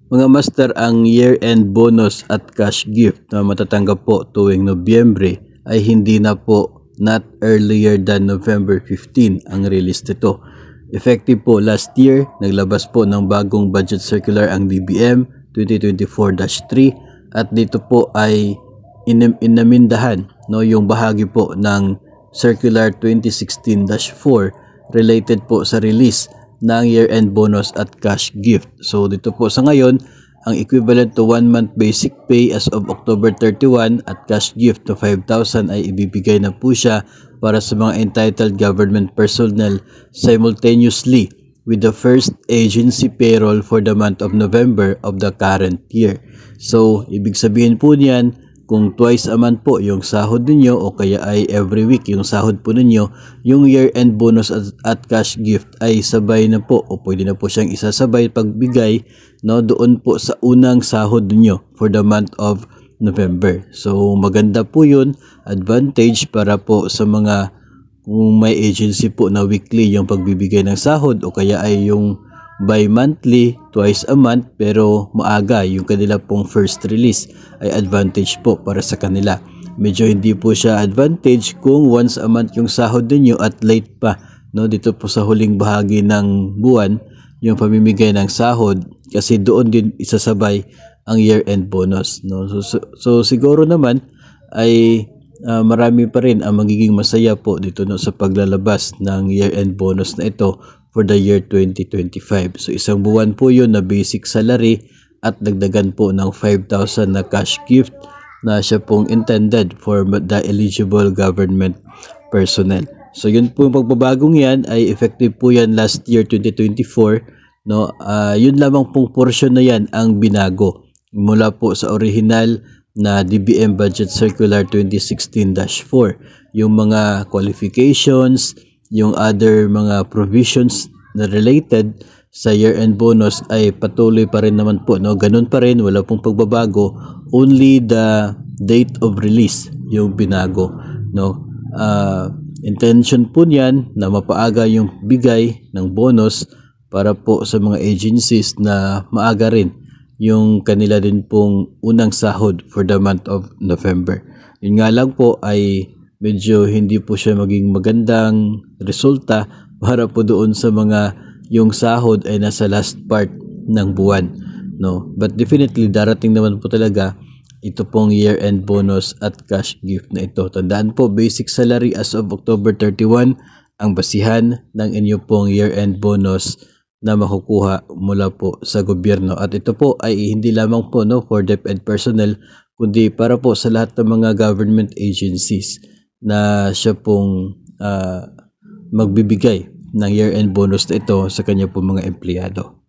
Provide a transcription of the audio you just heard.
Mga master, ang year-end bonus at cash gift na matatanggap po tuwing Nobyembre ay hindi na po not earlier than November 15 ang release nito. Effective po last year, naglabas po ng bagong budget circular ang DBM 2024-3 at dito po ay inamindahan yung bahagi po ng Circular 2016-4 related po sa release ng year-end bonus at cash gift. So dito po sa ngayon, ang equivalent to 1 month basic pay as of October 31 at cash gift to 5,000 ay ibibigay na po siya para sa mga entitled government personnel simultaneously with the first agency payroll for the month of November of the current year. So ibig sabihin po niyan, kung twice a month po yung sahod ninyo o kaya ay every week yung sahod po ninyo, yung year-end bonus at cash gift ay sabay na po o pwede na po siyang isasabay pagbigay doon po sa unang sahod ninyo for the month of November. So maganda po yun, advantage para po sa mga kung may agency po na weekly yung pagbibigay ng sahod o kaya ay yung bi-monthly, twice a month pero maaga yung kanila pong first release ay advantage po para sa kanila. Medyo hindi po siya advantage kung once a month yung sahod ninyo at late pa dito po sa huling bahagi ng buwan yung pamimigay ng sahod kasi doon din isasabay ang year-end bonus. So siguro naman ay marami pa rin ang magiging masaya po dito sa paglalabas ng year-end bonus na ito for the year 2025. So isang buwan po yun na basic salary at dagdagan po ng 5,000 na cash gift na siya pong intended for the eligible government personnel. So yun po yung pagbabagong yan ay effective po yan last year 2024. Yun lamang pong portion na yan ang binago mula po sa original na DBM Budget Circular 2016-4. Yung mga qualifications, yung other mga provisions na related sa year-end bonus ay patuloy pa rin naman po. Ganun pa rin, wala pong pagbabago. Only the date of release yung binago. Intention po niyan na mapaaga yung bigay ng bonus para po sa mga agencies na maaga rin yung kanila din pong unang sahod for the month of November. Yun nga lang po ay medyo hindi po siya maging magandang resulta para po doon sa mga yung sahod ay nasa last part ng buwan. But definitely darating naman po talaga ito pong year-end bonus at cash gift na ito. Tandaan po, basic salary as of October 31 ang basihan ng inyo pong year-end bonus na makukuha mula po sa gobyerno. At ito po ay hindi lamang po for DepEd personnel, kundi para po sa lahat ng mga government agencies na siya pong magbibigay ng year-end bonus na ito sa kanya po mga empleyado.